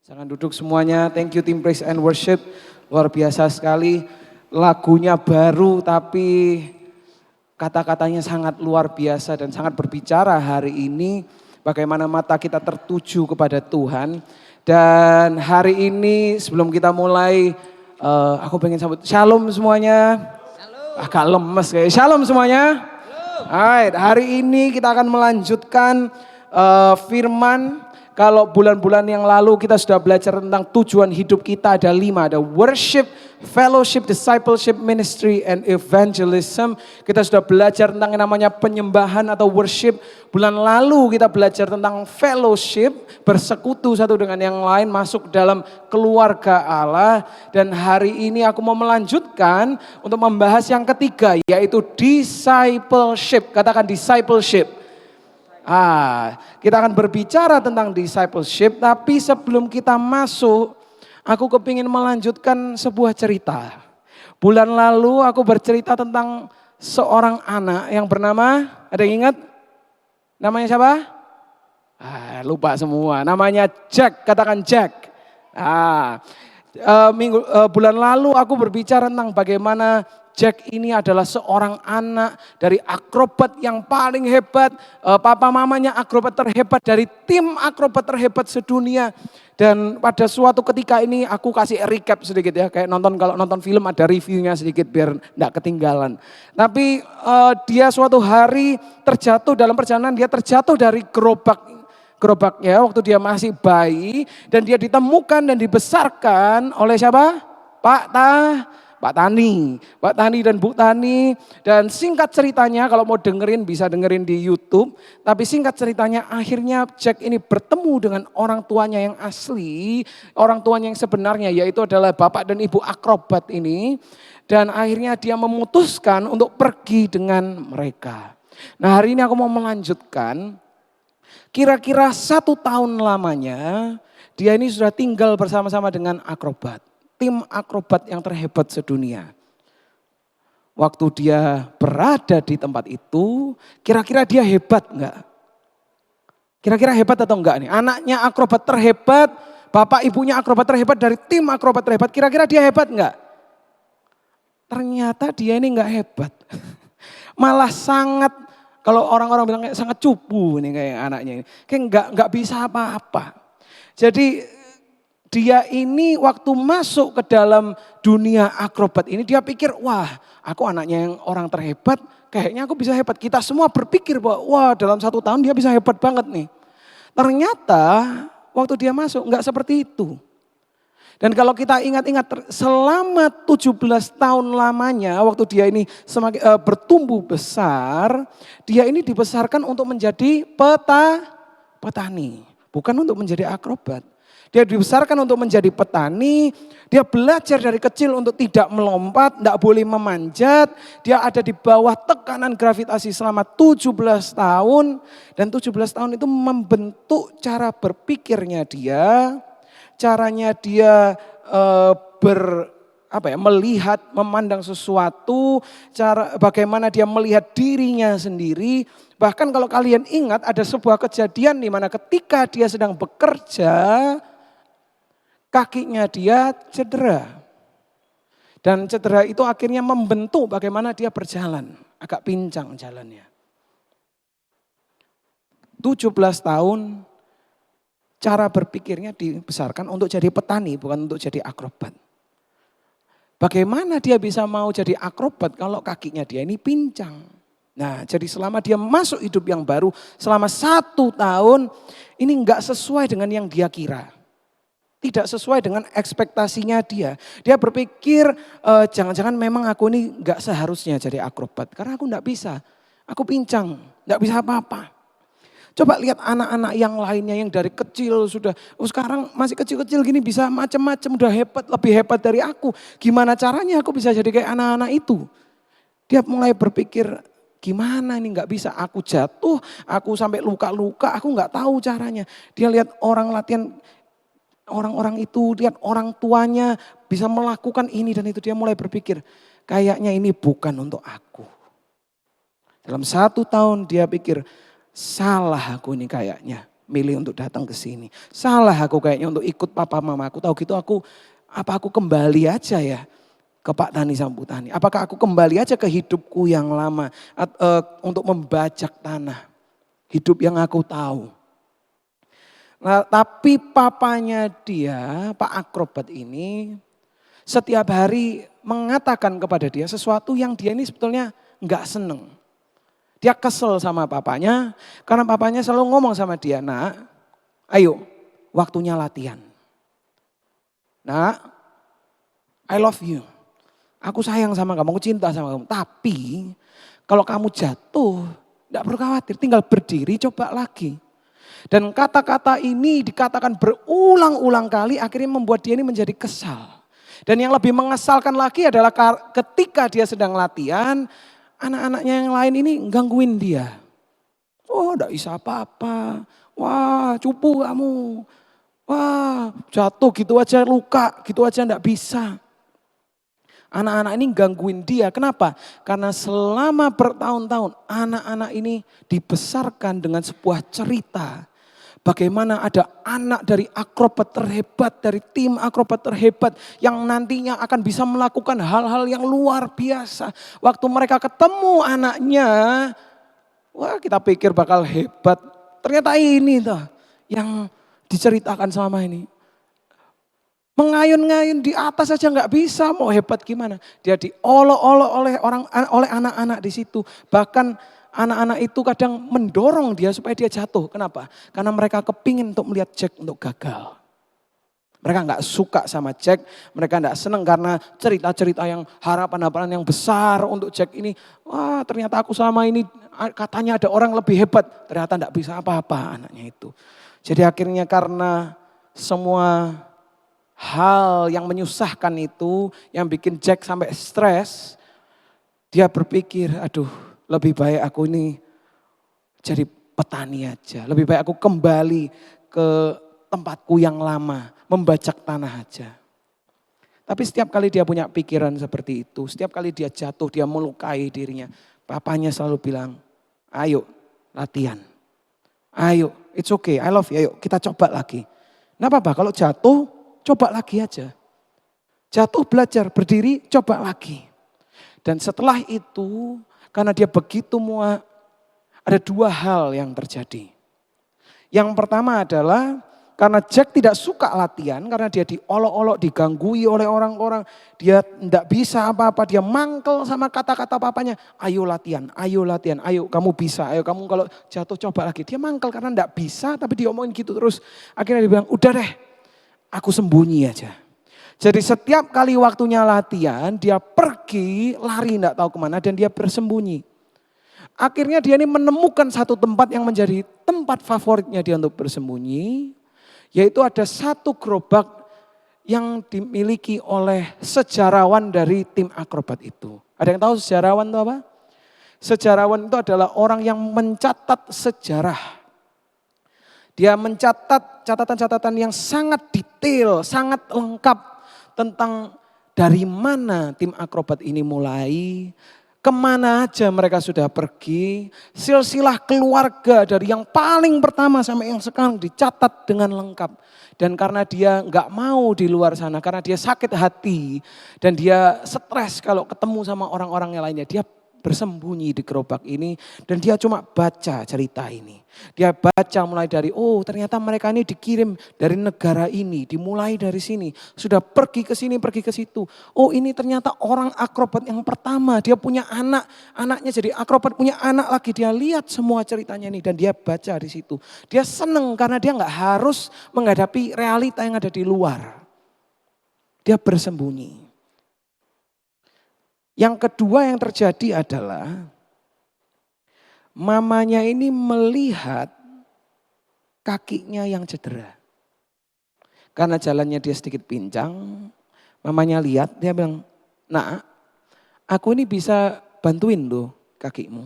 Jangan duduk semuanya. Thank you tim Praise and Worship. Luar biasa sekali. Lagunya baru tapi kata-katanya sangat luar biasa dan sangat berbicara hari ini. Bagaimana mata kita tertuju kepada Tuhan. Dan hari ini sebelum kita mulai, aku pengen sambut shalom semuanya. Agak lemes kayak shalom semuanya. Alright, hari ini kita akan melanjutkan firman. Kalau bulan-bulan yang lalu kita sudah belajar tentang tujuan hidup kita ada 5. Ada worship, fellowship, discipleship, ministry, and evangelism. Kita sudah belajar tentang yang namanya penyembahan atau worship. Bulan lalu kita belajar tentang fellowship, bersekutu satu dengan yang lain, masuk dalam keluarga Allah. Dan hari ini aku mau melanjutkan untuk membahas yang ketiga, yaitu discipleship. Katakan discipleship. Kita akan berbicara tentang discipleship, tapi sebelum kita masuk, aku kepingin melanjutkan sebuah cerita. Bulan lalu aku bercerita tentang seorang anak yang bernama, ada yang ingat? Namanya siapa? Lupa semua, namanya Jack, katakan Jack. Bulan lalu aku berbicara tentang bagaimana Jack ini adalah seorang anak dari akrobat yang paling hebat. Papa mamanya akrobat terhebat dari tim akrobat terhebat sedunia. Dan pada suatu ketika ini aku kasih recap sedikit ya. Kayak kalau nonton film ada reviewnya sedikit biar enggak ketinggalan. Tapi dia suatu hari terjatuh dalam perjalanan, dia terjatuh dari gerobaknya waktu dia masih bayi. Dan dia ditemukan dan dibesarkan oleh siapa? Pak Tani dan Bu Tani. Dan singkat ceritanya kalau mau dengerin bisa dengerin di YouTube. Tapi singkat ceritanya akhirnya Jack ini bertemu dengan orang tuanya yang asli. Orang tuanya yang sebenarnya yaitu adalah bapak dan ibu akrobat ini. Dan akhirnya dia memutuskan untuk pergi dengan mereka. Nah hari ini aku mau melanjutkan. Kira-kira 1 tahun lamanya dia ini sudah tinggal bersama-sama dengan akrobat. Tim akrobat yang terhebat sedunia. Waktu dia berada di tempat itu, kira-kira dia hebat enggak? Kira-kira hebat atau enggak nih? Anaknya akrobat terhebat, bapak ibunya akrobat terhebat dari tim akrobat terhebat, kira-kira dia hebat enggak? Ternyata dia ini enggak hebat. Malah sangat, kalau orang-orang bilang kayak sangat cupu nih kayak anaknya ini. Kayak enggak bisa apa-apa. Jadi dia ini waktu masuk ke dalam dunia akrobat ini dia pikir wah aku anaknya yang orang terhebat kayaknya aku bisa hebat. Kita semua berpikir bahwa wah dalam 1 tahun dia bisa hebat banget nih. Ternyata waktu dia masuk enggak seperti itu. Dan kalau kita ingat-ingat selama 17 tahun lamanya waktu dia ini semakin bertumbuh besar. Dia ini dibesarkan untuk menjadi petani bukan untuk menjadi akrobat. Dia dibesarkan untuk menjadi petani, dia belajar dari kecil untuk tidak melompat, tidak boleh memanjat. Dia ada di bawah tekanan gravitasi selama 17 tahun. Dan 17 tahun itu membentuk cara berpikirnya dia, caranya dia melihat, memandang sesuatu, bagaimana dia melihat dirinya sendiri. Bahkan kalau kalian ingat ada sebuah kejadian di mana ketika dia sedang bekerja, kakinya dia cedera. Dan cedera itu akhirnya membentuk bagaimana dia berjalan. Agak pincang jalannya. 17 tahun cara berpikirnya dibesarkan untuk jadi petani bukan untuk jadi akrobat. Bagaimana dia bisa mau jadi akrobat kalau kakinya dia ini pincang. Nah jadi selama dia masuk hidup yang baru selama 1 tahun ini enggak sesuai dengan yang dia kira. Tidak sesuai dengan ekspektasinya dia. Dia berpikir jangan-jangan memang aku ini enggak seharusnya jadi akrobat. Karena aku enggak bisa. Aku pincang, enggak bisa apa-apa. Coba lihat anak-anak yang lainnya yang dari kecil sudah. Sekarang masih kecil-kecil gini bisa macam-macam udah hebat. Lebih hebat dari aku. Gimana caranya aku bisa jadi kayak anak-anak itu. Dia mulai berpikir gimana ini enggak bisa. Aku jatuh, aku sampai luka-luka. Aku enggak tahu caranya. Dia lihat orang latihan. Orang-orang itu lihat orang tuanya bisa melakukan ini dan itu dia mulai berpikir kayaknya ini bukan untuk aku. Dalam 1 tahun dia pikir salah aku ini kayaknya. milih untuk datang ke sini. Salah aku kayaknya untuk ikut papa mama aku. Tahu gitu aku kembali aja ya ke Pak Tani sama Bu Tani. Apakah aku kembali aja ke hidupku yang lama untuk membajak tanah. Hidup yang aku tahu. Nah, tapi papanya dia, Pak akrobat ini setiap hari mengatakan kepada dia sesuatu yang dia ini sebetulnya nggak seneng. Dia kesel sama papanya karena papanya selalu ngomong sama dia, "Nak, ayo waktunya latihan. Nak, I love you. Aku sayang sama kamu, aku cinta sama kamu. Tapi kalau kamu jatuh, enggak perlu khawatir, tinggal berdiri coba lagi." Dan kata-kata ini dikatakan berulang-ulang kali akhirnya membuat dia ini menjadi kesal. Dan yang lebih mengesalkan lagi adalah ketika dia sedang latihan, anak-anaknya yang lain ini gangguin dia. Oh enggak bisa apa-apa, wah cupu kamu, wah jatuh gitu aja luka, gitu aja enggak bisa. Anak-anak ini gangguin dia, kenapa? Karena selama bertahun-tahun anak-anak ini dibesarkan dengan sebuah cerita. Bagaimana ada anak dari akrobat terhebat, dari tim akrobat terhebat yang nantinya akan bisa melakukan hal-hal yang luar biasa. Waktu mereka ketemu anaknya, wah kita pikir bakal hebat. Ternyata ini tuh yang diceritakan selama ini. Mengayun-ngayun di atas saja nggak bisa, mau hebat gimana? Dia diolok-olok oleh anak-anak di situ. Bahkan anak-anak itu kadang mendorong dia supaya dia jatuh. Kenapa? Karena mereka kepingin untuk melihat Jack untuk gagal. Mereka nggak suka sama Jack, mereka nggak senang karena cerita-cerita yang harapan-harapan yang besar untuk Jack ini. Wah ternyata aku sama ini katanya ada orang lebih hebat, ternyata nggak bisa apa-apa anaknya itu. Jadi akhirnya karena semua hal yang menyusahkan itu, yang bikin Jack sampai stres, dia berpikir, aduh lebih baik aku ini jadi petani aja. Lebih baik aku kembali ke tempatku yang lama, membajak tanah aja. Tapi setiap kali dia punya pikiran seperti itu, setiap kali dia jatuh, dia melukai dirinya. Papanya selalu bilang, ayo latihan. Ayo, it's okay, I love you, ayo kita coba lagi. Nah apa-apa kalau jatuh, coba lagi aja. Jatuh belajar, berdiri, coba lagi. Dan setelah itu, karena dia begitu muak, ada dua hal yang terjadi. Yang pertama adalah karena Jack tidak suka latihan, karena dia diolok-olok, diganggui oleh orang-orang. Dia tidak bisa apa-apa, dia mangkel sama kata-kata papanya. Ayo latihan, ayo kamu bisa, ayo kamu kalau jatuh coba lagi. Dia mangkel karena tidak bisa, tapi diomongin gitu terus. Akhirnya dia bilang, udah deh, aku sembunyi aja. Jadi setiap kali waktunya latihan, dia pergi, lari tidak tahu kemana dan dia bersembunyi. Akhirnya dia ini menemukan satu tempat yang menjadi tempat favoritnya dia untuk bersembunyi. Yaitu ada satu gerobak yang dimiliki oleh sejarawan dari tim akrobat itu. Ada yang tahu sejarawan itu apa? Sejarawan itu adalah orang yang mencatat sejarah. Dia mencatat catatan-catatan yang sangat detail, sangat lengkap tentang dari mana tim akrobat ini mulai, kemana aja mereka sudah pergi, silsilah keluarga dari yang paling pertama sampai yang sekarang dicatat dengan lengkap. Dan karena dia nggak mau di luar sana, karena dia sakit hati dan dia stres kalau ketemu sama orang-orang yang lainnya, dia bersembunyi di gerobak ini dan dia cuma baca cerita ini. Dia baca mulai dari ternyata mereka ini dikirim dari negara ini, dimulai dari sini, sudah pergi ke sini, pergi ke situ. Oh ini ternyata orang akrobat yang pertama, dia punya anak, anaknya jadi akrobat punya anak lagi. Dia lihat semua ceritanya ini dan dia baca di situ. Dia seneng karena dia nggak harus menghadapi realita yang ada di luar. Dia bersembunyi. Yang kedua yang terjadi adalah mamanya ini melihat kakinya yang cedera. Karena jalannya dia sedikit pincang, mamanya lihat, dia bilang, "Nak, aku ini bisa bantuin loh kakimu."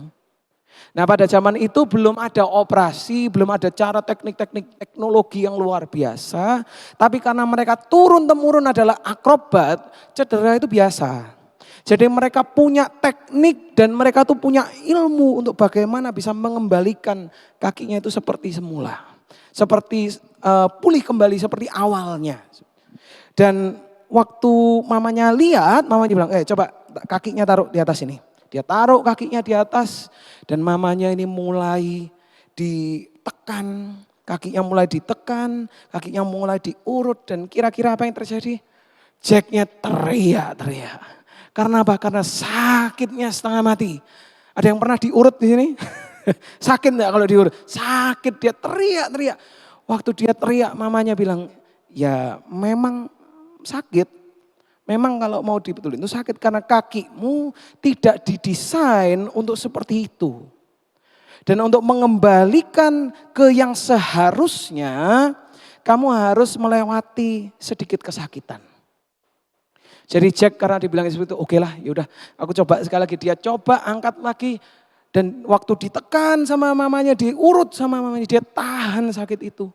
Nah pada zaman itu belum ada operasi, belum ada cara teknik-teknik teknologi yang luar biasa. Tapi karena mereka turun-temurun adalah akrobat, cedera itu biasa. Jadi mereka punya teknik dan mereka tuh punya ilmu untuk bagaimana bisa mengembalikan kakinya itu seperti semula. Seperti pulih kembali seperti awalnya. Dan waktu mamanya lihat, mamanya bilang, coba kakinya taruh di atas ini. Dia taruh kakinya di atas dan mamanya ini mulai ditekan, kakinya mulai ditekan, kakinya mulai diurut dan kira-kira apa yang terjadi? Jacknya teriak-teriak. Karena apa? Karena sakitnya setengah mati. Ada yang pernah diurut di sini? Sakit enggak kalau diurut? Sakit, dia teriak-teriak. Waktu dia teriak mamanya bilang, ya memang sakit. Memang kalau mau dibetulin itu sakit karena kakimu tidak didesain untuk seperti itu. Dan untuk mengembalikan ke yang seharusnya, kamu harus melewati sedikit kesakitan. Jadi Jack karena dibilang seperti itu, oke lah yaudah aku coba sekali lagi. Dia coba angkat lagi dan waktu ditekan sama mamanya, diurut sama mamanya, dia tahan sakit itu.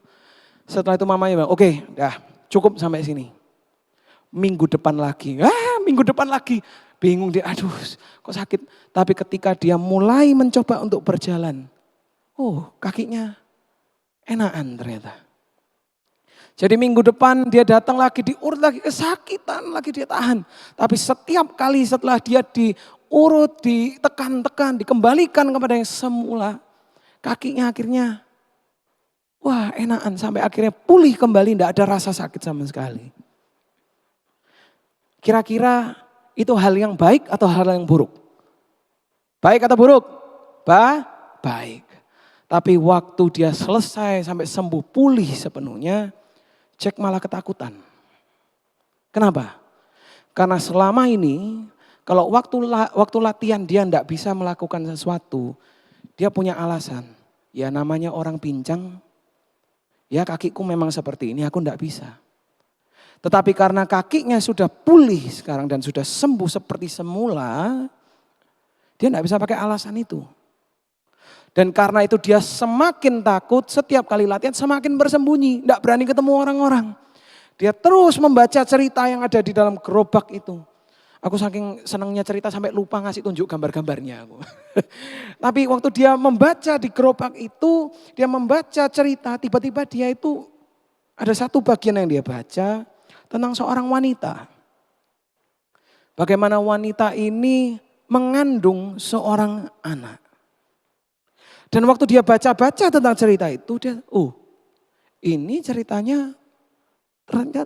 Setelah itu mamanya bilang, oke dah cukup sampai sini. Minggu depan lagi, minggu depan lagi. Bingung dia, aduh kok sakit. Tapi ketika dia mulai mencoba untuk berjalan, kakinya enakan ternyata. Jadi minggu depan dia datang lagi, diurut lagi, kesakitan lagi dia tahan. Tapi setiap kali setelah dia diurut, ditekan-tekan, dikembalikan kepada yang semula. Kakinya akhirnya, enakan sampai akhirnya pulih kembali, tidak ada rasa sakit sama sekali. Kira-kira itu hal yang baik atau hal yang buruk? Baik atau buruk? Baik. Tapi waktu dia selesai sampai sembuh pulih sepenuhnya, Jack malah ketakutan. Kenapa? Karena selama ini kalau waktu latihan dia tidak bisa melakukan sesuatu, dia punya alasan. Ya namanya orang pincang, ya kakiku memang seperti ini, aku tidak bisa. Tetapi karena kakinya sudah pulih sekarang dan sudah sembuh seperti semula, dia tidak bisa pakai alasan itu. Dan karena itu dia semakin takut, setiap kali latihan semakin bersembunyi, tidak berani ketemu orang-orang. Dia terus membaca cerita yang ada di dalam gerobak itu. Aku saking senangnya cerita sampai lupa ngasih tunjuk gambar-gambarnya. Tapi waktu dia membaca di gerobak itu, dia membaca cerita, tiba-tiba dia itu ada satu bagian yang dia baca tentang seorang wanita. Bagaimana wanita ini mengandung seorang anak. Dan waktu dia baca-baca tentang cerita itu, dia, ini ceritanya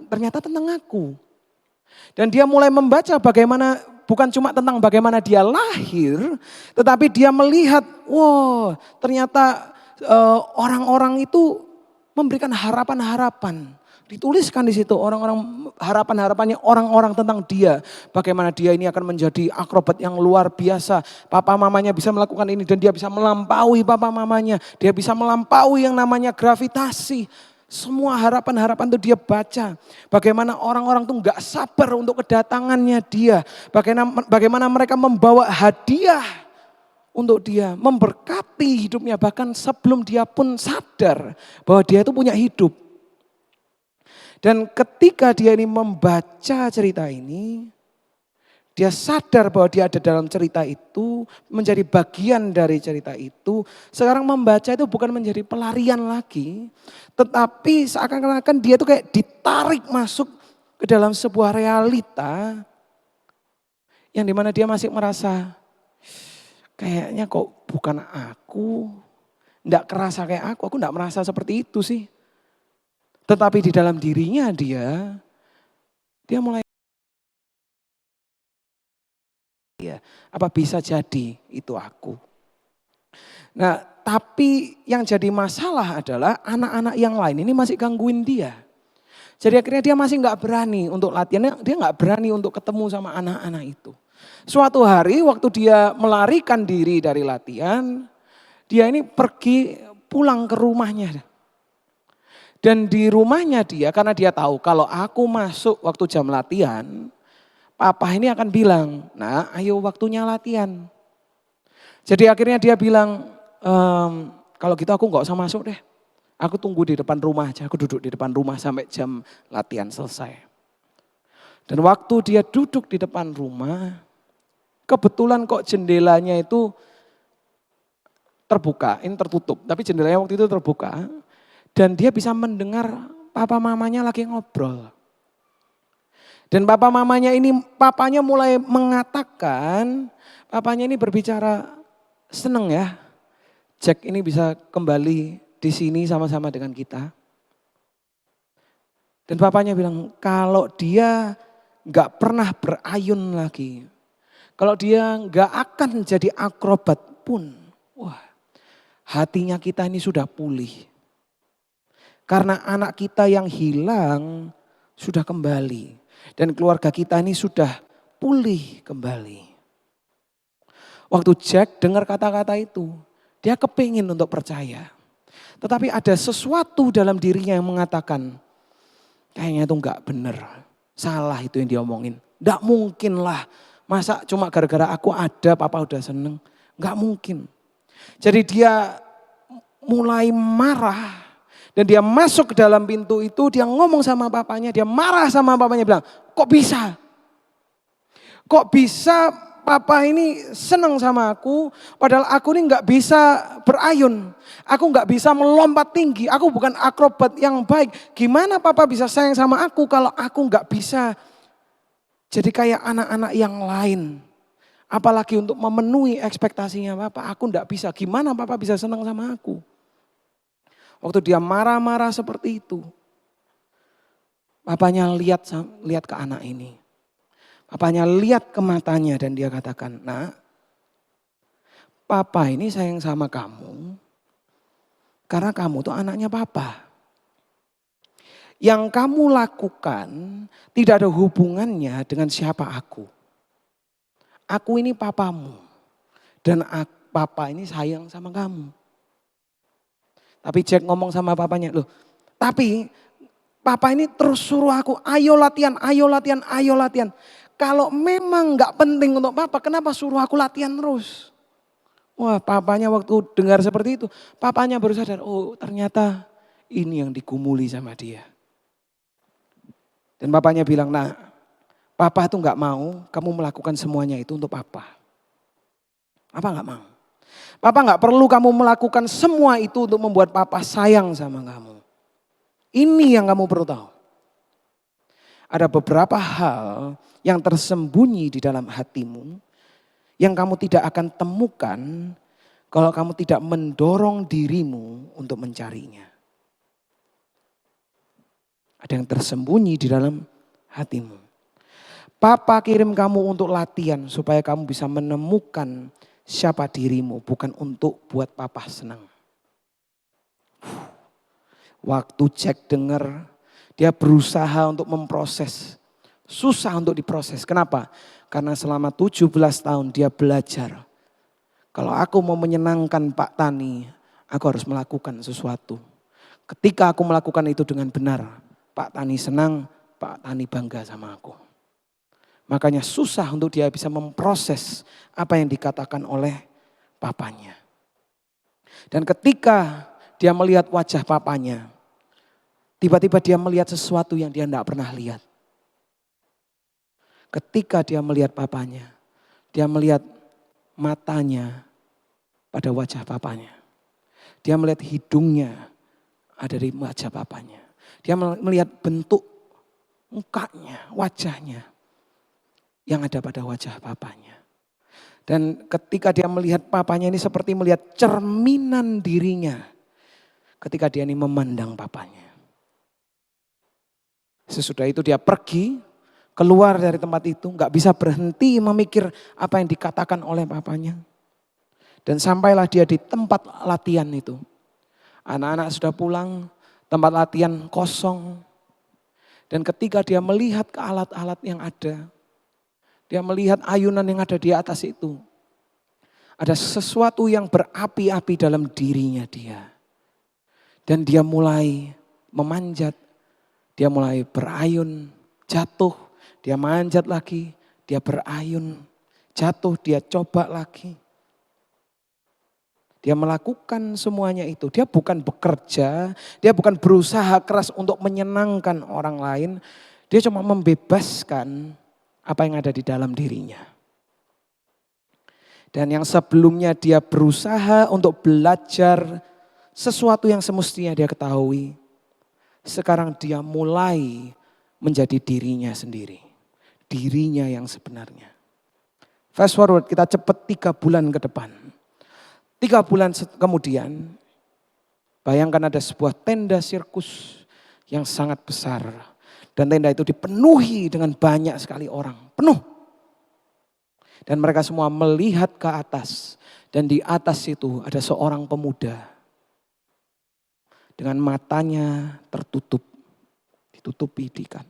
ternyata tentang aku. Dan dia mulai membaca bagaimana, bukan cuma tentang bagaimana dia lahir, tetapi dia melihat, ternyata orang-orang itu memberikan harapan-harapan. Dituliskan di situ orang-orang harapan-harapannya orang-orang tentang dia. Bagaimana dia ini akan menjadi akrobat yang luar biasa. Papa mamanya bisa melakukan ini dan dia bisa melampaui papa mamanya. Dia bisa melampaui yang namanya gravitasi. Semua harapan-harapan itu dia baca. Bagaimana orang-orang itu gak sabar untuk kedatangannya dia. Bagaimana mereka membawa hadiah untuk dia. Memberkati hidupnya bahkan sebelum dia pun sadar bahwa dia itu punya hidup. Dan ketika dia ini membaca cerita ini, dia sadar bahwa dia ada dalam cerita itu, menjadi bagian dari cerita itu. Sekarang membaca itu bukan menjadi pelarian lagi, tetapi seakan-akan dia itu kayak ditarik masuk ke dalam sebuah realita yang dimana dia masih merasa kayaknya kok bukan aku, enggak kerasa kayak aku enggak merasa seperti itu sih. Tetapi di dalam dirinya dia mulai, apa bisa jadi itu aku. Nah tapi yang jadi masalah adalah anak-anak yang lain ini masih gangguin dia. Jadi akhirnya dia masih gak berani untuk latihan, dia gak berani untuk ketemu sama anak-anak itu. Suatu hari waktu dia melarikan diri dari latihan, dia ini pergi pulang ke rumahnya. Dan di rumahnya dia, karena dia tahu kalau aku masuk waktu jam latihan, papa ini akan bilang, nah ayo waktunya latihan. Jadi akhirnya dia bilang, kalau gitu aku gak usah masuk deh. Aku tunggu di depan rumah aja, aku duduk di depan rumah sampai jam latihan selesai. Dan waktu dia duduk di depan rumah, kebetulan kok jendelanya itu terbuka, ini tertutup, tapi jendelanya waktu itu terbuka. Dan dia bisa mendengar papa mamanya lagi ngobrol. Dan papanya mulai mengatakan, papanya ini berbicara, seneng ya Jack ini bisa kembali di sini sama-sama dengan kita. Dan papanya bilang, kalau dia gak pernah berayun lagi, kalau dia gak akan jadi akrobat pun, wah, hatinya kita ini sudah pulih. Karena anak kita yang hilang sudah kembali. Dan keluarga kita ini sudah pulih kembali. Waktu Jack dengar kata-kata itu, dia kepingin untuk percaya. Tetapi ada sesuatu dalam dirinya yang mengatakan, kayaknya itu enggak benar. Salah itu yang dia omongin. Enggak mungkin lah. Masa cuma gara-gara aku ada papa udah seneng. Enggak mungkin. Jadi dia mulai marah. Dan dia masuk ke dalam pintu itu, dia ngomong sama papanya, dia marah sama papanya, bilang, kok bisa? Kok bisa papa ini senang sama aku, padahal aku ini gak bisa berayun. Aku gak bisa melompat tinggi, aku bukan akrobat yang baik. Gimana papa bisa sayang sama aku kalau aku gak bisa jadi kayak anak-anak yang lain. Apalagi untuk memenuhi ekspektasinya papa, aku gak bisa. Gimana papa bisa senang sama aku? Waktu dia marah-marah seperti itu, papanya lihat ke anak ini. Papanya lihat ke matanya dan dia katakan, nak, papa ini sayang sama kamu karena kamu tuh anaknya papa. Yang kamu lakukan tidak ada hubungannya dengan siapa aku. Aku ini papamu dan papa ini sayang sama kamu. Tapi Jack ngomong sama papanya, loh tapi papa ini terus suruh aku, ayo latihan, ayo latihan, ayo latihan. Kalau memang gak penting untuk papa, kenapa suruh aku latihan terus? Wah, papanya waktu dengar seperti itu, papanya baru sadar, oh ternyata ini yang digumuli sama dia. Dan papanya bilang, nah papa tuh gak mau kamu melakukan semuanya itu untuk papa. Papa gak mau. Papa gak perlu kamu melakukan semua itu untuk membuat papa sayang sama kamu. Ini yang kamu perlu tahu. Ada beberapa hal yang tersembunyi di dalam hatimu yang kamu tidak akan temukan kalau kamu tidak mendorong dirimu untuk mencarinya. Ada yang tersembunyi di dalam hatimu. Papa kirim kamu untuk latihan supaya kamu bisa menemukan siapa dirimu, bukan untuk buat papa senang. Waktu Jack dengar, dia berusaha untuk memproses. Susah untuk diproses. Kenapa? Karena selama 17 tahun dia belajar. Kalau aku mau menyenangkan Pak Tani, aku harus melakukan sesuatu. Ketika aku melakukan itu dengan benar, Pak Tani senang, Pak Tani bangga sama aku. Makanya susah untuk dia bisa memproses apa yang dikatakan oleh papanya. Dan ketika dia melihat wajah papanya, tiba-tiba dia melihat sesuatu yang dia tidak pernah lihat. Ketika dia melihat papanya, dia melihat matanya pada wajah papanya. Dia melihat hidungnya ada di wajah papanya. Dia melihat bentuk mukanya, wajahnya yang ada pada wajah papanya. Dan ketika dia melihat papanya ini seperti melihat cerminan dirinya. Ketika dia ini memandang papanya. Sesudah itu dia pergi, keluar dari tempat itu, gak bisa berhenti memikir apa yang dikatakan oleh papanya. Dan sampailah dia di tempat latihan itu. Anak-anak sudah pulang, tempat latihan kosong. Dan ketika dia melihat ke alat-alat yang ada, dia melihat ayunan yang ada di atas itu. Ada sesuatu yang berapi-api dalam dirinya dia. Dan dia mulai memanjat, dia mulai berayun, jatuh, dia manjat lagi, dia berayun, jatuh, dia coba lagi. Dia melakukan semuanya itu, dia bukan bekerja, dia bukan berusaha keras untuk menyenangkan orang lain. Dia cuma membebaskan apa yang ada di dalam dirinya. Dan yang sebelumnya dia berusaha untuk belajar sesuatu yang semestinya dia ketahui, sekarang dia mulai menjadi dirinya sendiri. Dirinya yang sebenarnya. Fast forward, kita cepat 3 bulan ke depan. 3 bulan kemudian, bayangkan ada sebuah tenda sirkus yang sangat besar. Dan tenda itu dipenuhi dengan banyak sekali orang. Penuh. Dan mereka semua melihat ke atas. Dan di atas itu ada seorang pemuda. Dengan matanya tertutup. Ditutupi ikan.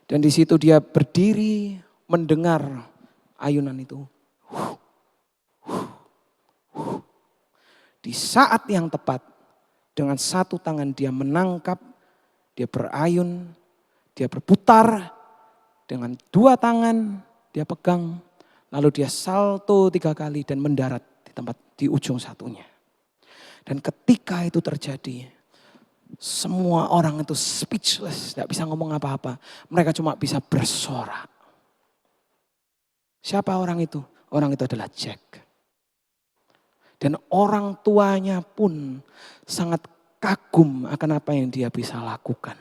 Dan di situ dia berdiri mendengar ayunan itu. Di saat yang tepat, dengan satu tangan dia menangkap, dia berayun, dia berputar, dengan 2 tangan dia pegang, lalu dia salto 3 kali dan mendarat di tempat di ujung satunya. Dan ketika itu terjadi, semua orang itu speechless, tidak bisa ngomong apa-apa. Mereka cuma bisa bersorak. Siapa orang itu? Orang itu adalah Jack. Dan orang tuanya pun sangat kagum akan apa yang dia bisa lakukan.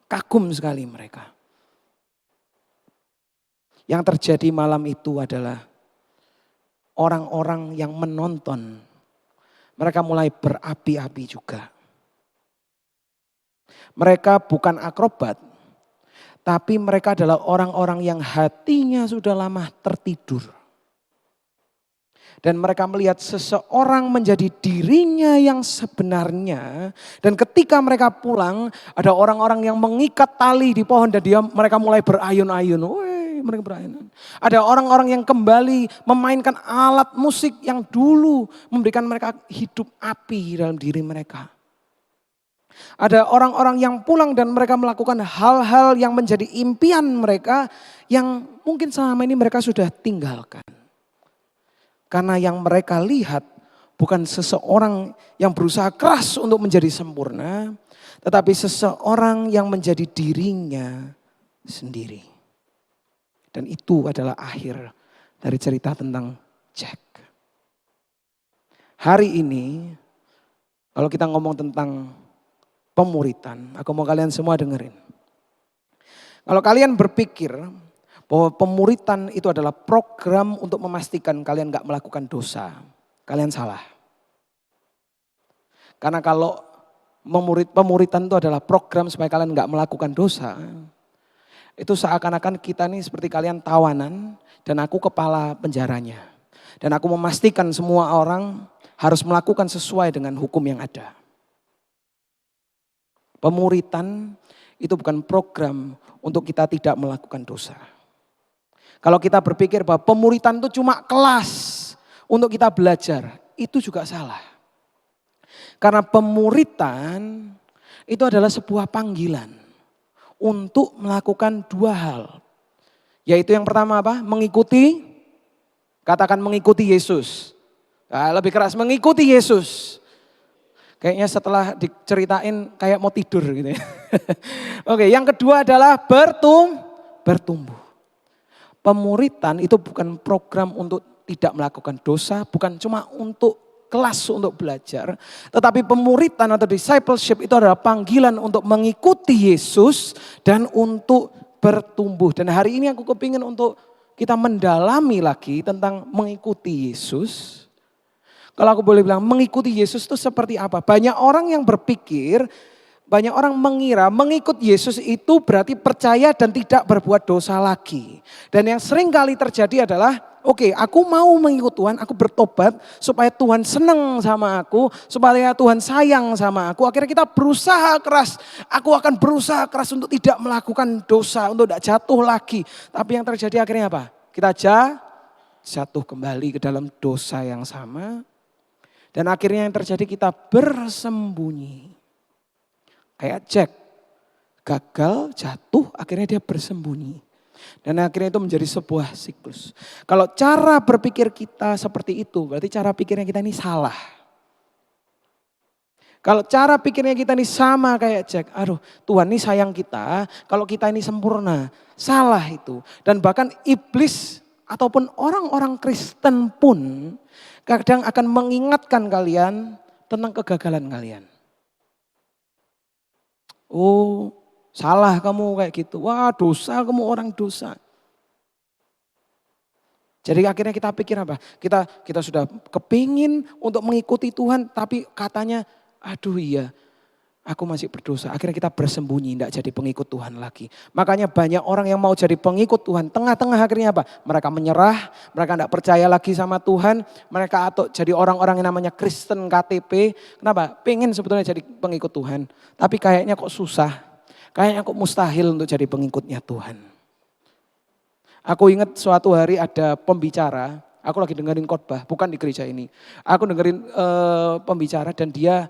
Kagum sekali mereka. Yang terjadi malam itu adalah orang-orang yang menonton. Mereka mulai berapi-api juga. Mereka bukan akrobat, tapi mereka adalah orang-orang yang hatinya sudah lama tertidur. Dan mereka melihat seseorang menjadi dirinya yang sebenarnya. Dan ketika mereka pulang, ada orang-orang yang mengikat tali di pohon dan mereka mulai berayun-ayun. Mereka berayun. Ada orang-orang yang kembali memainkan alat musik yang dulu memberikan mereka hidup api dalam diri mereka. Ada orang-orang yang pulang dan mereka melakukan hal-hal yang menjadi impian mereka yang mungkin selama ini mereka sudah tinggalkan. Karena yang mereka lihat bukan seseorang yang berusaha keras untuk menjadi sempurna, tetapi seseorang yang menjadi dirinya sendiri. Dan itu adalah akhir dari cerita tentang Jack. Hari ini, kalau kita ngomong tentang pemuritan, aku mau kalian semua dengerin. Kalau kalian berpikir bahwa pemuritan itu adalah program untuk memastikan kalian gak melakukan dosa, kalian salah. Karena kalau pemuritan itu adalah program supaya kalian gak melakukan dosa, itu seakan-akan kita nih seperti kalian tawanan dan aku kepala penjaranya. Dan aku memastikan semua orang harus melakukan sesuai dengan hukum yang ada. Pemuritan itu bukan program untuk kita tidak melakukan dosa. Kalau kita berpikir bahwa pemuritan itu cuma kelas untuk kita belajar, itu juga salah. Karena pemuritan itu adalah sebuah panggilan untuk melakukan 2 hal. Yaitu yang pertama apa? Mengikuti, katakan mengikuti Yesus. Nah, lebih keras, mengikuti Yesus. Kayaknya setelah diceritain kayak mau tidur gitu ya. Oke, yang kedua adalah bertumbuh. Pemuritan itu bukan program untuk tidak melakukan dosa, bukan cuma untuk kelas untuk belajar. Tetapi pemuritan atau discipleship itu adalah panggilan untuk mengikuti Yesus dan untuk bertumbuh. Dan hari ini aku kepingin untuk kita mendalami lagi tentang mengikuti Yesus. Kalau aku boleh bilang mengikuti Yesus itu seperti apa? Banyak orang yang berpikir, banyak orang mengira mengikut Yesus itu berarti percaya dan tidak berbuat dosa lagi. Dan yang sering kali terjadi adalah, oke, aku mau mengikut Tuhan, aku bertobat supaya Tuhan senang sama aku, supaya Tuhan sayang sama aku. Akhirnya kita berusaha keras, aku akan berusaha keras untuk tidak melakukan dosa, untuk tidak jatuh lagi. Tapi yang terjadi akhirnya apa? Kita jatuh kembali ke dalam dosa yang sama. Dan akhirnya yang terjadi kita bersembunyi. Kayak Jack, gagal, jatuh, akhirnya dia bersembunyi. Dan akhirnya itu menjadi sebuah siklus. Kalau cara berpikir kita seperti itu, berarti cara pikirnya kita ini salah. Kalau cara pikirnya kita ini sama kayak Jack, aduh Tuhan ini sayang kita, kalau kita ini sempurna, salah itu. Dan bahkan iblis ataupun orang-orang Kristen pun kadang akan mengingatkan kalian tentang kegagalan kalian. Oh, salah kamu kayak gitu. Wah, dosa kamu, orang dosa. Jadi akhirnya kita pikir apa? Kita sudah kepingin untuk mengikuti Tuhan, tapi katanya, aduh iya, aku masih berdosa. Akhirnya kita bersembunyi, tidak jadi pengikut Tuhan lagi. Makanya banyak orang yang mau jadi pengikut Tuhan, tengah-tengah akhirnya apa? Mereka menyerah, mereka tidak percaya lagi sama Tuhan. Mereka atau jadi orang-orang yang namanya Kristen KTP. Kenapa? Pengen sebetulnya jadi pengikut Tuhan. Tapi kayaknya kok susah, kayaknya kok mustahil untuk jadi pengikutnya Tuhan. Aku ingat suatu hari ada pembicara, aku lagi dengerin khotbah, bukan di gereja ini. Aku dengerin pembicara dan dia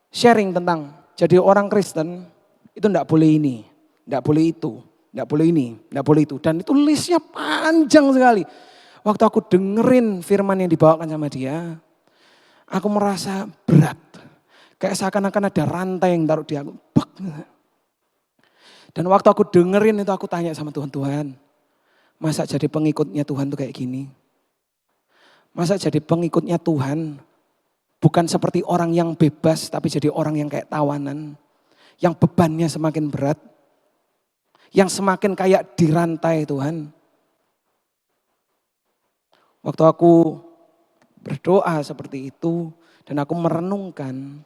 sharing tentang jadi orang Kristen itu enggak boleh ini, enggak boleh itu, enggak boleh ini, enggak boleh itu. Dan itu listnya panjang sekali. Waktu aku dengerin firman yang dibawakan sama dia, aku merasa berat. Kayak seakan-akan ada rantai yang taruh di aku. Dan waktu aku dengerin itu aku tanya sama Tuhan, Tuhan, masa jadi pengikutnya Tuhan tuh kayak gini? Masa jadi pengikutnya Tuhan bukan seperti orang yang bebas tapi jadi orang yang kayak tawanan. Yang bebannya semakin berat. Yang semakin kayak dirantai Tuhan. Waktu aku berdoa seperti itu dan aku merenungkan.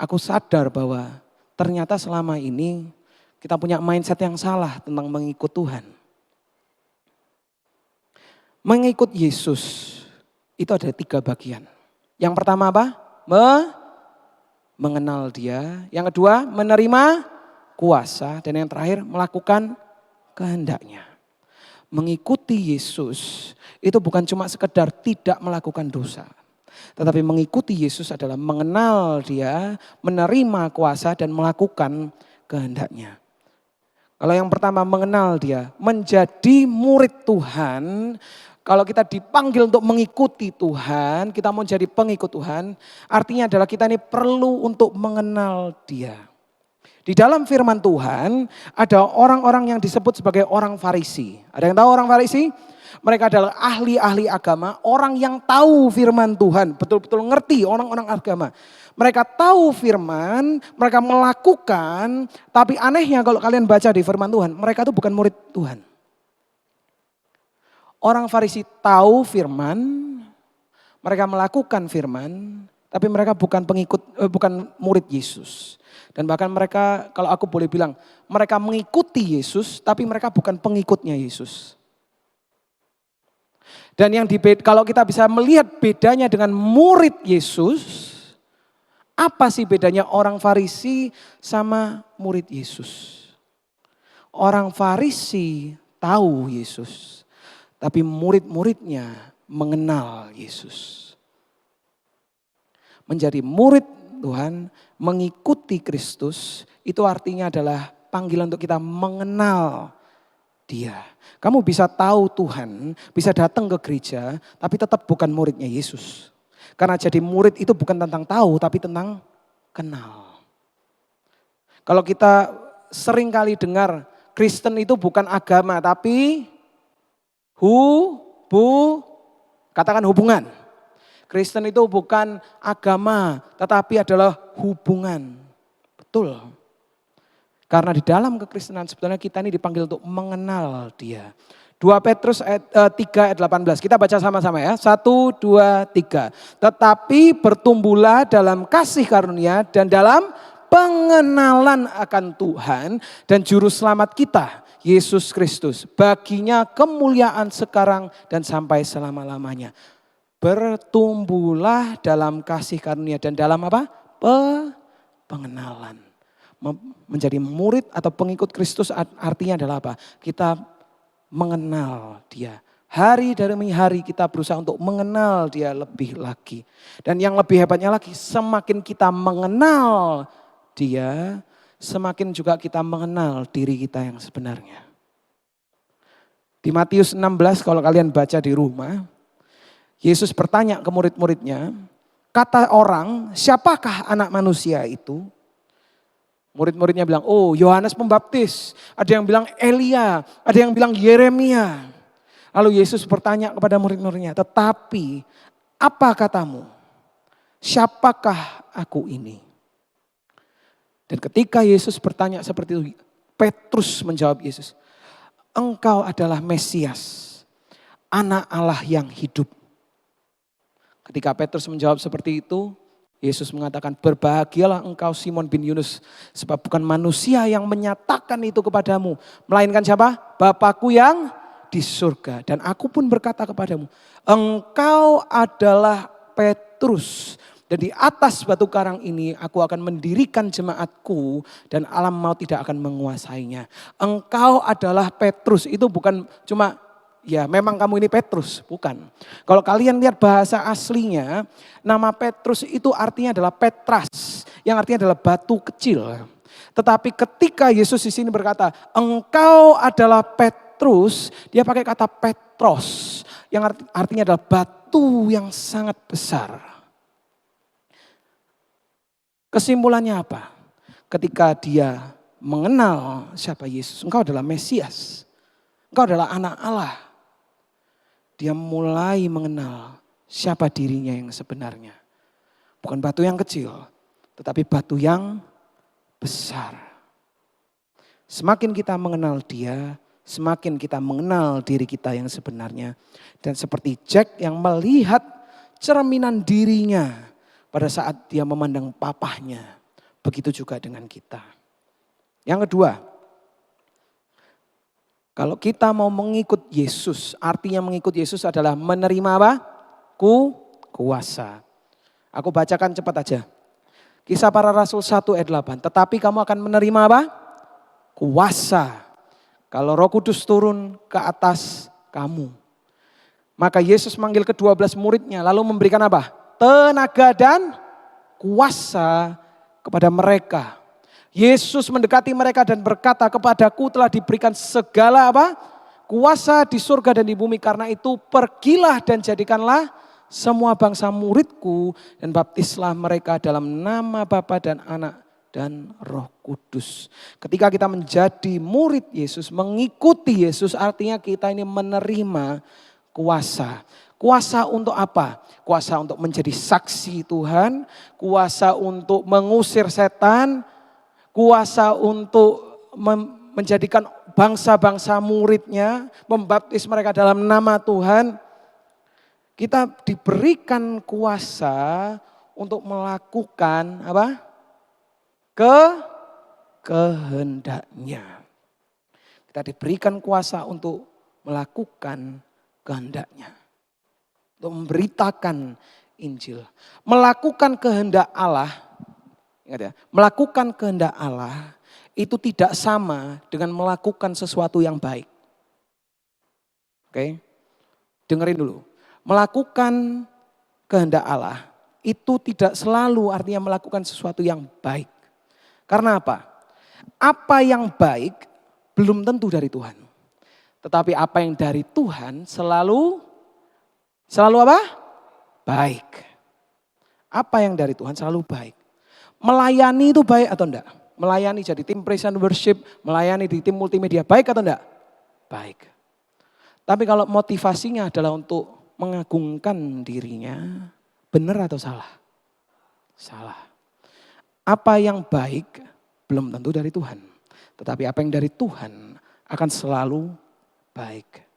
Aku sadar bahwa ternyata selama ini kita punya mindset yang salah tentang mengikut Tuhan. Mengikut Yesus itu ada 3 bagian. Yang pertama apa? Mengenal dia. Yang kedua menerima kuasa. Dan yang terakhir melakukan kehendaknya. Mengikuti Yesus itu bukan cuma sekedar tidak melakukan dosa. Tetapi mengikuti Yesus adalah mengenal dia, menerima kuasa dan melakukan kehendaknya. Kalau yang pertama mengenal dia, menjadi murid Tuhan. Kalau kita dipanggil untuk mengikuti Tuhan, kita mau jadi pengikut Tuhan, artinya adalah kita ini perlu untuk mengenal dia. Di dalam firman Tuhan ada orang-orang yang disebut sebagai orang Farisi. Ada yang tahu orang Farisi? Mereka adalah ahli-ahli agama, orang yang tahu firman Tuhan, betul-betul ngerti orang-orang agama. Mereka tahu firman, mereka melakukan, tapi anehnya kalau kalian baca di firman Tuhan, mereka itu bukan murid Tuhan. Orang Farisi tahu firman, mereka melakukan firman, tapi mereka bukan bukan murid Yesus. Dan bahkan mereka, kalau aku boleh bilang, mereka mengikuti Yesus, tapi mereka bukan pengikutnya Yesus. Dan kalau kita bisa melihat bedanya dengan murid Yesus, apa sih bedanya orang Farisi sama murid Yesus? Orang Farisi tahu Yesus, tapi murid-muridnya mengenal Yesus. Menjadi murid Tuhan, mengikuti Kristus, itu artinya adalah panggilan untuk kita mengenal Dia. Kamu bisa tahu Tuhan, bisa datang ke gereja, tapi tetap bukan muridnya Yesus. Karena jadi murid itu bukan tentang tahu, tapi tentang kenal. Kalau kita sering kali dengar, Kristen itu bukan agama, tapi katakan hubungan. Kristen itu bukan agama, tetapi adalah hubungan. Betul. Karena di dalam kekristenan sebetulnya kita ini dipanggil untuk mengenal Dia. 2 Petrus 3 ayat 18. Kita baca sama-sama ya. 1, 2, 3. Tetapi bertumbuhlah dalam kasih karunia dan dalam pengenalan akan Tuhan dan juru selamat kita, Yesus Kristus. Baginya kemuliaan sekarang dan sampai selama-lamanya. Bertumbuhlah dalam kasih karunia dan dalam apa? Pengenalan. Menjadi murid atau pengikut Kristus artinya adalah apa? Kita mengenal Dia. Hari demi hari kita berusaha untuk mengenal Dia lebih lagi. Dan yang lebih hebatnya lagi, semakin kita mengenal Dia, semakin juga kita mengenal diri kita yang sebenarnya. Di Matius 16 kalau kalian baca di rumah, Yesus bertanya ke murid-muridnya, kata orang, siapakah anak manusia itu? Murid-muridnya bilang, oh Yohanes Pembaptis. Ada yang bilang Elia, ada yang bilang Yeremia. Lalu Yesus bertanya kepada murid-muridnya, tetapi apa katamu? Siapakah aku ini? Dan ketika Yesus bertanya seperti itu, Petrus menjawab Yesus, engkau adalah Mesias, anak Allah yang hidup. Ketika Petrus menjawab seperti itu, Yesus mengatakan, berbahagialah engkau Simon bin Yunus, sebab bukan manusia yang menyatakan itu kepadamu, melainkan siapa? Bapakku yang di surga. Dan aku pun berkata kepadamu, engkau adalah Petrus. Dan di atas batu karang ini aku akan mendirikan jemaatku dan alam maut tidak akan menguasainya. Engkau adalah Petrus, itu bukan cuma ya memang kamu ini Petrus, bukan. Kalau kalian lihat bahasa aslinya, nama Petrus itu artinya adalah Petras, yang artinya adalah batu kecil. Tetapi ketika Yesus di sini berkata, engkau adalah Petrus, dia pakai kata Petros, yang artinya adalah batu yang sangat besar. Kesimpulannya apa? Ketika dia mengenal siapa Yesus, engkau adalah Mesias, engkau adalah anak Allah. Dia mulai mengenal siapa dirinya yang sebenarnya. Bukan batu yang kecil, tetapi batu yang besar. Semakin kita mengenal dia, semakin kita mengenal diri kita yang sebenarnya. Dan seperti Jack yang melihat cerminan dirinya pada saat dia memandang papahnya, begitu juga dengan kita. Yang kedua, kalau kita mau mengikut Yesus, artinya mengikut Yesus adalah menerima apa? Kuasa. Aku bacakan cepat aja. Kisah Para Rasul 1 ayat 8. Tetapi kamu akan menerima apa? Kuasa. Kalau Roh Kudus turun ke atas kamu. Maka Yesus manggil ke-12 muridnya lalu memberikan apa? Tenaga dan kuasa kepada mereka. Yesus mendekati mereka dan berkata, kepadaku telah diberikan segala apa? Kuasa di surga dan di bumi. Karena itu pergilah dan jadikanlah semua bangsa muridku dan baptislah mereka dalam nama Bapa dan Anak dan Roh Kudus. Ketika kita menjadi murid Yesus, mengikuti Yesus, artinya kita ini menerima kuasa. Kuasa untuk apa? Kuasa untuk menjadi saksi Tuhan, kuasa untuk mengusir setan, kuasa untuk menjadikan bangsa-bangsa muridnya, membaptis mereka dalam nama Tuhan. Kita diberikan kuasa untuk melakukan apa? Kehendaknya. Kita diberikan kuasa untuk melakukan kehendaknya. Untuk memberitakan Injil. Melakukan kehendak Allah, ingat ya, melakukan kehendak Allah itu tidak sama dengan melakukan sesuatu yang baik. Oke, dengerin dulu. Melakukan kehendak Allah itu tidak selalu artinya melakukan sesuatu yang baik. Karena apa? Apa yang baik belum tentu dari Tuhan. Tetapi apa yang dari Tuhan selalu apa? Baik. Apa yang dari Tuhan selalu baik. Melayani itu baik atau enggak? Melayani jadi tim praise and worship, melayani di tim multimedia baik atau enggak? Baik. Tapi kalau motivasinya adalah untuk mengagungkan dirinya, benar atau salah? Salah. Apa yang baik belum tentu dari Tuhan. Tetapi apa yang dari Tuhan akan selalu baik.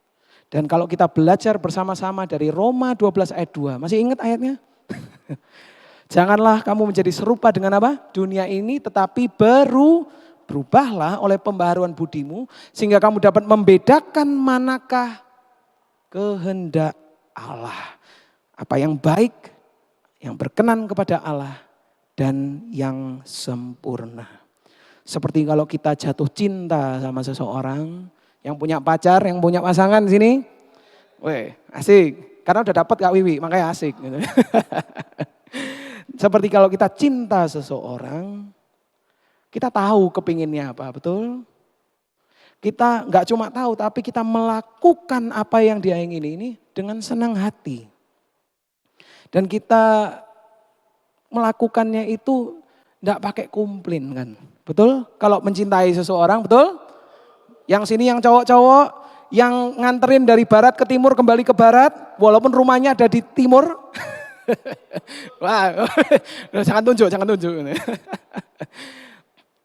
Dan kalau kita belajar bersama-sama dari Roma 12 ayat 2. Masih ingat ayatnya? Janganlah kamu menjadi serupa dengan apa? Dunia ini, tetapi berubahlah oleh pembaharuan budimu. Sehingga kamu dapat membedakan manakah kehendak Allah. Apa yang baik, yang berkenan kepada Allah, dan yang sempurna. Seperti kalau kita jatuh cinta sama seseorang, yang punya pacar, yang punya pasangan sini, weh asik. Karena udah dapat Kak Wiwi, makanya asik. Gitu. Seperti kalau kita cinta seseorang, kita tahu kepinginnya apa, betul? Kita nggak cuma tahu, tapi kita melakukan apa yang dia ingini ini dengan senang hati. Dan kita melakukannya itu nggak pakai komplain kan, betul? Kalau mencintai seseorang, betul? Yang sini yang cowok-cowok, yang nganterin dari barat ke timur kembali ke barat, walaupun rumahnya ada di timur. Wah, jangan tunjuk.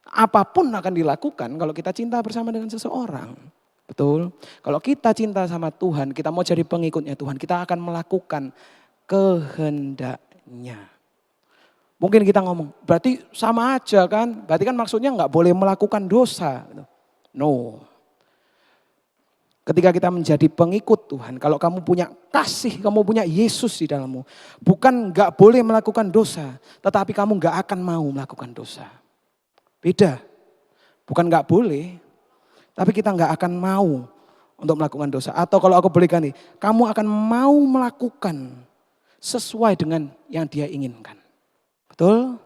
Apapun akan dilakukan kalau kita cinta bersama dengan seseorang. Betul? Kalau kita cinta sama Tuhan, kita mau jadi pengikutnya Tuhan, kita akan melakukan kehendaknya. Mungkin kita ngomong, berarti sama aja kan? Berarti kan maksudnya nggak boleh melakukan dosa. No. Ketika kita menjadi pengikut Tuhan, kalau kamu punya kasih, kamu punya Yesus di dalammu. Bukan nggak boleh melakukan dosa, tetapi kamu nggak akan mau melakukan dosa. Beda. Bukan nggak boleh, tapi kita nggak akan mau untuk melakukan dosa. Atau kalau aku boleh ganti, kamu akan mau melakukan sesuai dengan yang Dia inginkan. Betul?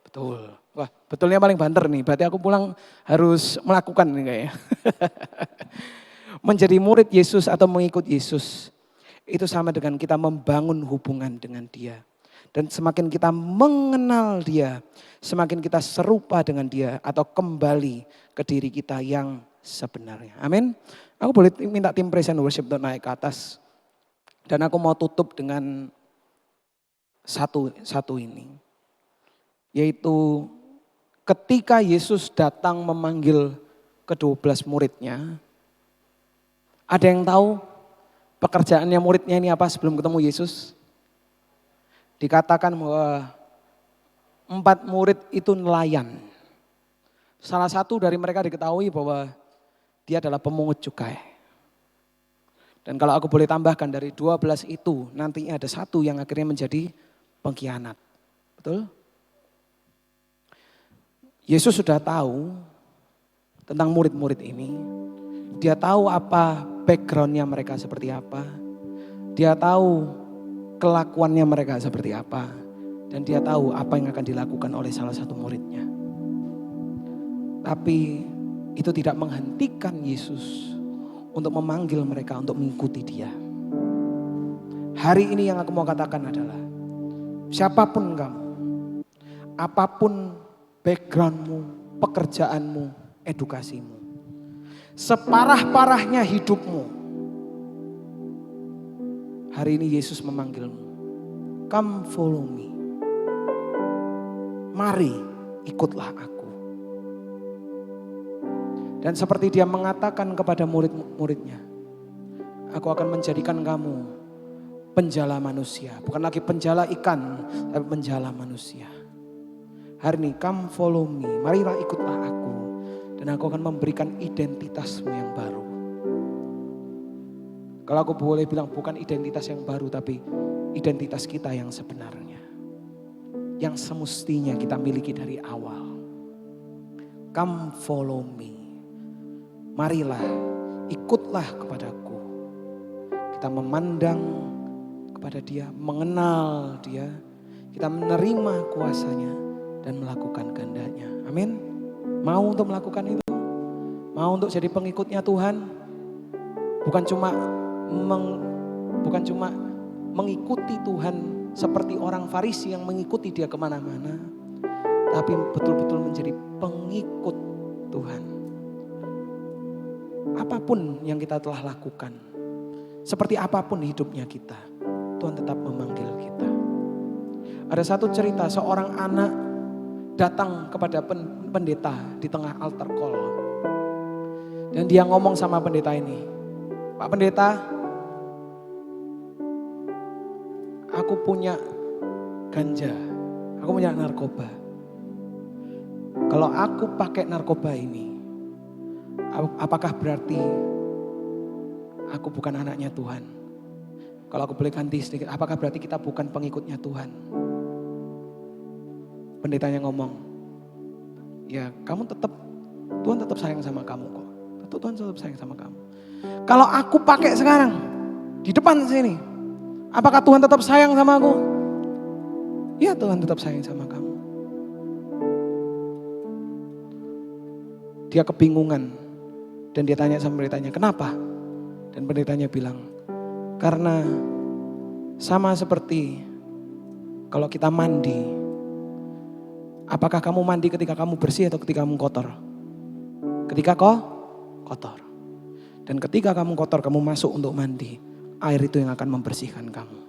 Betul. Wah, betulnya paling banter nih. Berarti aku pulang harus melakukan nih kayaknya. Menjadi murid Yesus atau mengikut Yesus, itu sama dengan kita membangun hubungan dengan Dia. Dan semakin kita mengenal Dia, semakin kita serupa dengan Dia atau kembali ke diri kita yang sebenarnya. Amin. Aku boleh minta tim praise and worship untuk naik ke atas. Dan aku mau tutup dengan satu ini. Yaitu ketika Yesus datang memanggil ke-12 muridnya. Ada yang tahu pekerjaannya muridnya ini apa sebelum ketemu Yesus? Dikatakan bahwa 4 murid itu nelayan. Salah satu dari mereka diketahui bahwa dia adalah pemungut cukai. Dan kalau aku boleh tambahkan dari 12 itu nantinya ada 1 yang akhirnya menjadi pengkhianat. Betul? Yesus sudah tahu tentang murid-murid ini. Dia tahu apa backgroundnya mereka seperti apa. Dia tahu kelakuannya mereka seperti apa. Dan dia tahu apa yang akan dilakukan oleh salah satu muridnya. Tapi itu tidak menghentikan Yesus untuk memanggil mereka untuk mengikuti Dia. Hari ini yang aku mau katakan adalah siapapun kamu, apapun backgroundmu, pekerjaanmu, edukasimu, separah-parahnya hidupmu, hari ini Yesus memanggilmu. Come follow me. Mari ikutlah aku. Dan seperti Dia mengatakan kepada murid-muridnya, aku akan menjadikan kamu penjala manusia. Bukan lagi penjala ikan, tapi penjala manusia. Hari ini come follow me, marilah ikutlah aku. Dan aku akan memberikan identitasmu yang baru. Kalau aku boleh bilang bukan identitas yang baru, tapi identitas kita yang sebenarnya. Yang semestinya kita miliki dari awal. Come follow me. Marilah, ikutlah kepadaku. Kita memandang kepada Dia, mengenal Dia. Kita menerima kuasanya dan melakukan kehendaknya. Amin. Mau untuk melakukan itu? Mau untuk jadi pengikutnya Tuhan? Bukan cuma mengikuti Tuhan seperti orang Farisi yang mengikuti Dia kemana-mana. Tapi betul-betul menjadi pengikut Tuhan. Apapun yang kita telah lakukan, seperti apapun hidupnya kita, Tuhan tetap memanggil kita. Ada satu cerita seorang anak datang kepada pendeta di tengah altar call. Dan dia ngomong sama pendeta ini, Pak Pendeta, aku punya ganja, aku punya narkoba. Kalau aku pakai narkoba ini, apakah berarti aku bukan anaknya Tuhan? Kalau aku boleh ganti sedikit, apakah berarti kita bukan pengikutnya Tuhan? Pendetanya ngomong, ya Tuhan tetap sayang sama kamu kok. Tuhan tetap sayang sama kamu. Kalau aku pakai sekarang, di depan sini, apakah Tuhan tetap sayang sama aku? Ya, Tuhan tetap sayang sama kamu. Dia kebingungan. Dan dia tanya sama pendetanya, kenapa? Dan pendetanya bilang, karena sama seperti kalau kita mandi. Apakah kamu mandi ketika kamu bersih atau ketika kamu kotor? Ketika kau kotor. Dan ketika kamu kotor, kamu masuk untuk mandi. Air itu yang akan membersihkan kamu.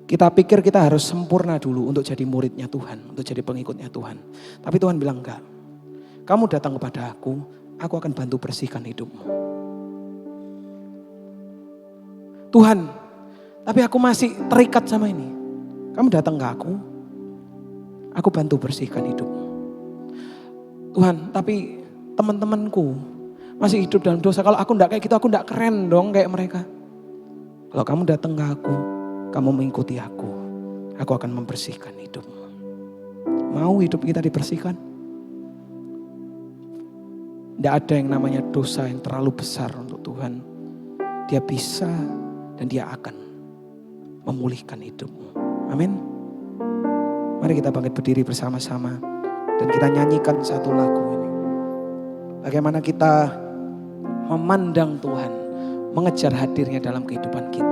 Kita pikir kita harus sempurna dulu untuk jadi muridnya Tuhan. Untuk jadi pengikutnya Tuhan. Tapi Tuhan bilang enggak. Kamu datang kepada aku akan bantu bersihkan hidupmu. Tuhan, tapi aku masih terikat sama ini. Kamu datang ke aku bantu bersihkan hidupmu. Tuhan, tapi teman-temanku masih hidup dalam dosa. Kalau aku enggak kayak gitu, aku enggak keren dong kayak mereka. Kalau kamu datang ke aku, kamu mengikuti aku akan membersihkan hidupmu. Mau hidup kita dibersihkan? Tidak ada yang namanya dosa yang terlalu besar untuk Tuhan. Dia bisa dan dia akan memulihkan hidupmu. Amin. Mari kita bangkit berdiri bersama-sama dan kita nyanyikan satu lagu ini. Bagaimana kita memandang Tuhan, mengejar hadirnya dalam kehidupan kita.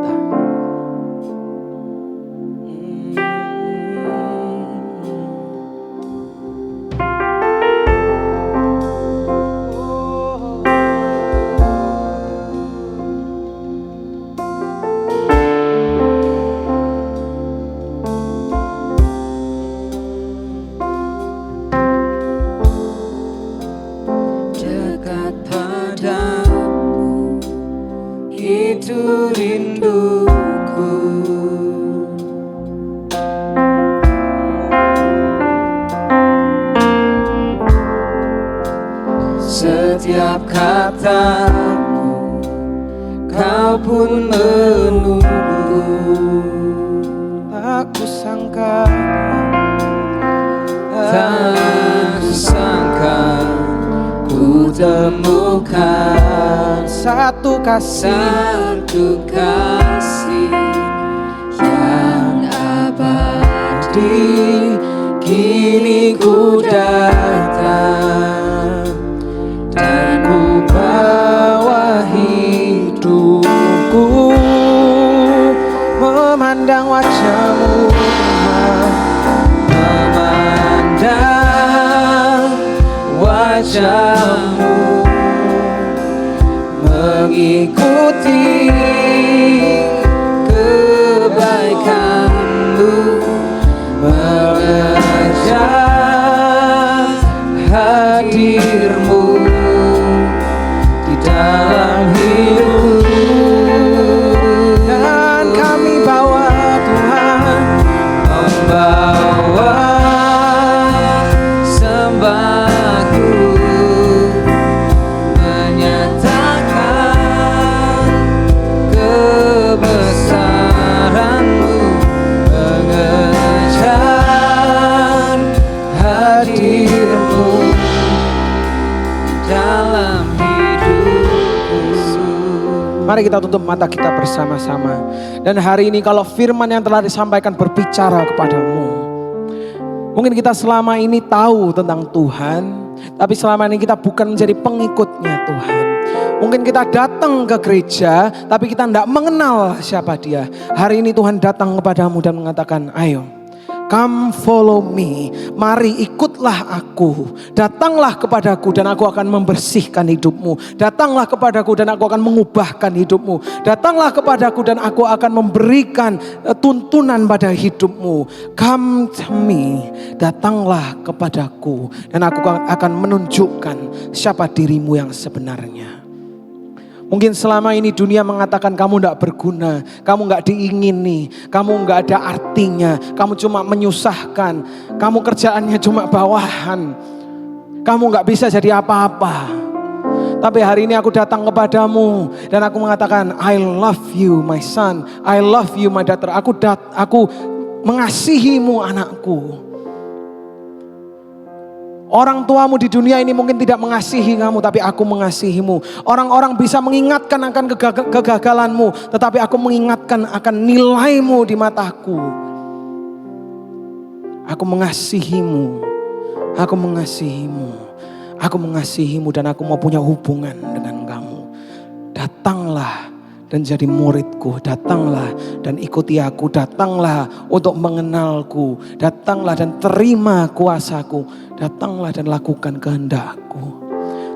Setiap katamu, kau pun menunggu. Tak kusangka ku temukan satu kasih yang abadi. Kini ku datang dan ku bawa hidupku, memandang wajah-Mu Tuhan, memandang wajah-Mu, mengikuti kebaikan-Mu, mengejar hadir-Mu di dalam hidup. dan kami bawa Tuhan, Membawa sembahku, menyatakan kebesaran-Mu, mengejar hadir-Mu dalam hidupku. mari kita tutup mata kita bersama-sama. Dan hari ini kalau firman yang telah disampaikan berbicara kepadamu. Mungkin kita selama ini tahu tentang Tuhan, tapi selama ini kita bukan menjadi pengikutnya Tuhan. Mungkin kita datang ke gereja, tapi kita tidak mengenal siapa dia. Hari ini Tuhan datang kepadamu dan mengatakan, ayo, come follow me, mari ikutlah aku. Datanglah kepadaku dan aku akan membersihkan hidupmu. Datanglah kepadaku dan aku akan mengubahkan hidupmu. Datanglah kepadaku dan aku akan memberikan tuntunan pada hidupmu. Come to me, datanglah kepadaku dan aku akan menunjukkan siapa dirimu yang sebenarnya. Mungkin selama ini dunia mengatakan kamu tidak berguna, kamu nggak diingini, kamu nggak ada artinya, kamu cuma menyusahkan, kamu kerjaannya cuma bawahan, kamu nggak bisa jadi apa-apa. Tapi hari ini aku datang kepadamu dan aku mengatakan, I love you my son, I love you my daughter. Aku mengasihimu anakku. Orang tuamu di dunia ini mungkin tidak mengasihi kamu, tapi aku mengasihimu. Orang-orang bisa mengingatkan akan kegagalanmu, tetapi aku mengingatkan akan nilaimu di mataku. Aku mengasihimu, aku mengasihimu, aku mengasihimu dan aku mau punya hubungan dengan kamu. Datanglah dan jadi muridku, datanglah dan ikuti aku, datanglah untuk mengenalku, datanglah dan terima kuasaku, datanglah dan lakukan kehendakku.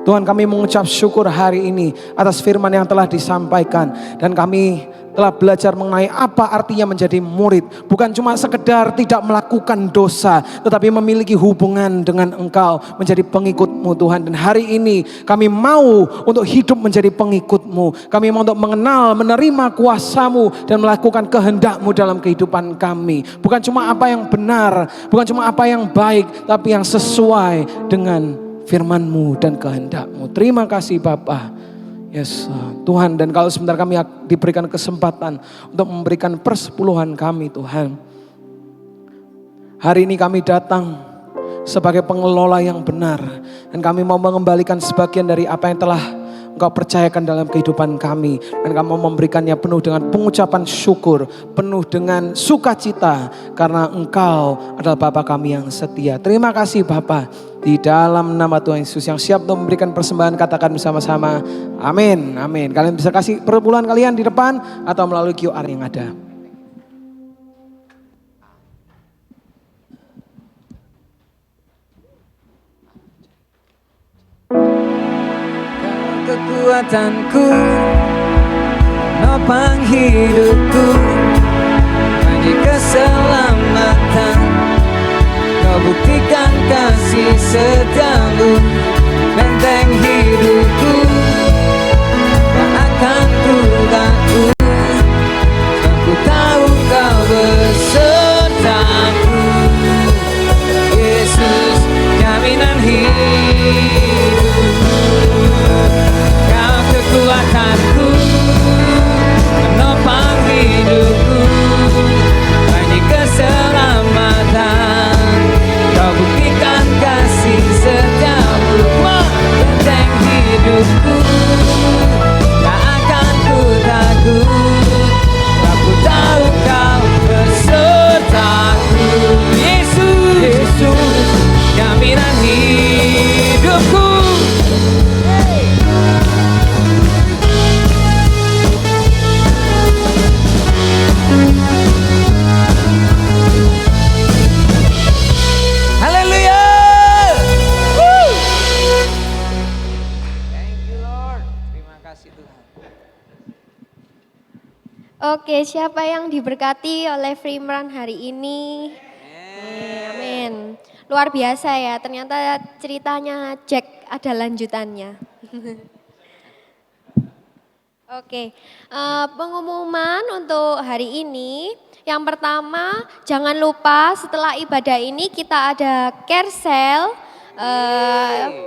Tuhan, kami mengucap syukur hari ini atas firman yang telah disampaikan. Dan kami telah belajar mengenai apa artinya menjadi murid. Bukan cuma sekedar tidak melakukan dosa, tetapi memiliki hubungan dengan Engkau, menjadi pengikut-Mu Tuhan. Dan hari ini kami mau untuk hidup menjadi pengikut-Mu. Kami mau untuk mengenal, menerima kuasa-Mu dan melakukan kehendak-Mu dalam kehidupan kami. Bukan cuma apa yang benar, bukan cuma apa yang baik, tapi yang sesuai dengan firman-Mu dan kehendak-Mu. Terima kasih Bapa. Yes, Tuhan, dan kalau sebentar kami diberikan kesempatan untuk memberikan persepuluhan kami Tuhan. Hari ini kami datang sebagai pengelola yang benar. Dan kami mau mengembalikan sebagian dari apa yang telah Engkau percayakan dalam kehidupan kami. Dan kami mau memberikannya penuh dengan pengucapan syukur, penuh dengan sukacita. Karena Engkau adalah Bapa kami yang setia. Terima kasih Bapa. Di dalam nama Tuhan Yesus yang siap untuk memberikan persembahan, katakan bersama-sama, amin, amin. Kalian bisa kasih perpuluhan kalian di depan atau melalui QR yang ada. Kekuatanku, nopang hidupku, bagi keselamatan. Kau buktikan kasih setiamu, benteng hidupku, tak akan ku takut. Aku tahu kau besertaku, Yesus jaminan hidup. Kau kekuatanku, menopang hidupku, bagi keselamatan. Kau buktikan kasih setiamu, benteng hidupku, tak akan ku takut. Aku tahu kau besertaku, Yesus, jaminan hidupku. Oke, siapa yang diberkati oleh firman hari ini? Amin. Luar biasa ya, ternyata ceritanya Jack ada lanjutannya. Oke, pengumuman untuk hari ini. Yang pertama, jangan lupa setelah ibadah ini kita ada care sale.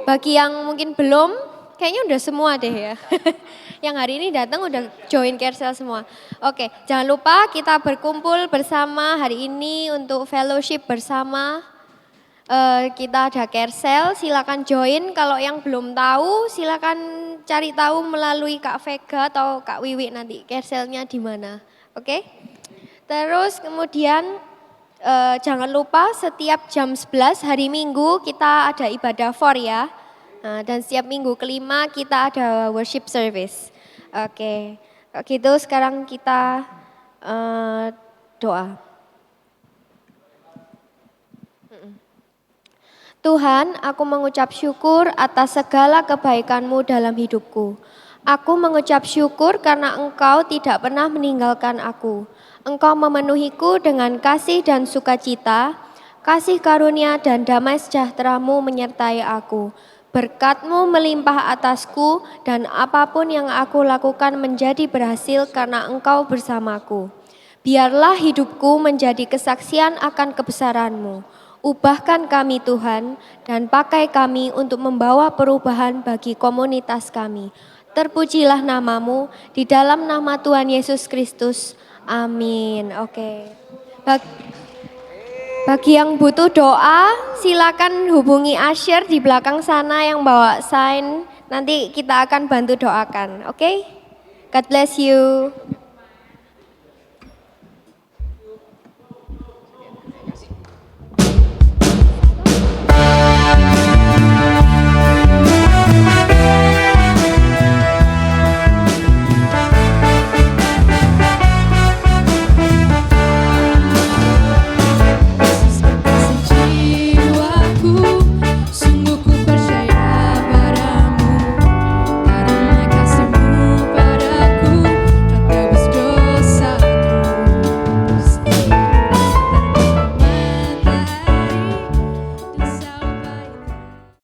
Bagi yang mungkin belum, kayaknya udah semua deh ya. Yang hari ini datang udah join care sale semua. Oke, jangan lupa kita berkumpul bersama hari ini untuk fellowship bersama. Kita ada care sale, silakan join. Kalau yang belum tahu, silakan cari tahu melalui Kak Vega atau Kak Wiwi nanti care sale-nya di mana. Oke? Terus kemudian jangan lupa setiap jam 11 hari Minggu kita ada ibadah for ya. Dan setiap minggu kelima kita ada worship service. Oke, gitu sekarang kita doa. Tuhan, aku mengucap syukur atas segala kebaikan-Mu dalam hidupku. Aku mengucap syukur karena Engkau tidak pernah meninggalkan aku. Engkau memenuhiku dengan kasih dan sukacita, kasih karunia dan damai sejahtera-Mu menyertai aku. Berkat-Mu melimpah atasku dan apapun yang aku lakukan menjadi berhasil karena Engkau bersamaku. Biarlah hidupku menjadi kesaksian akan kebesaran-Mu. Ubahkan kami Tuhan dan pakai kami untuk membawa perubahan bagi komunitas kami. Terpujilah nama-Mu di dalam nama Tuhan Yesus Kristus. Amin. Oke. Bagi yang butuh doa, silakan hubungi Asher di belakang sana yang bawa sign. Nanti kita akan bantu doakan, oke? God bless you.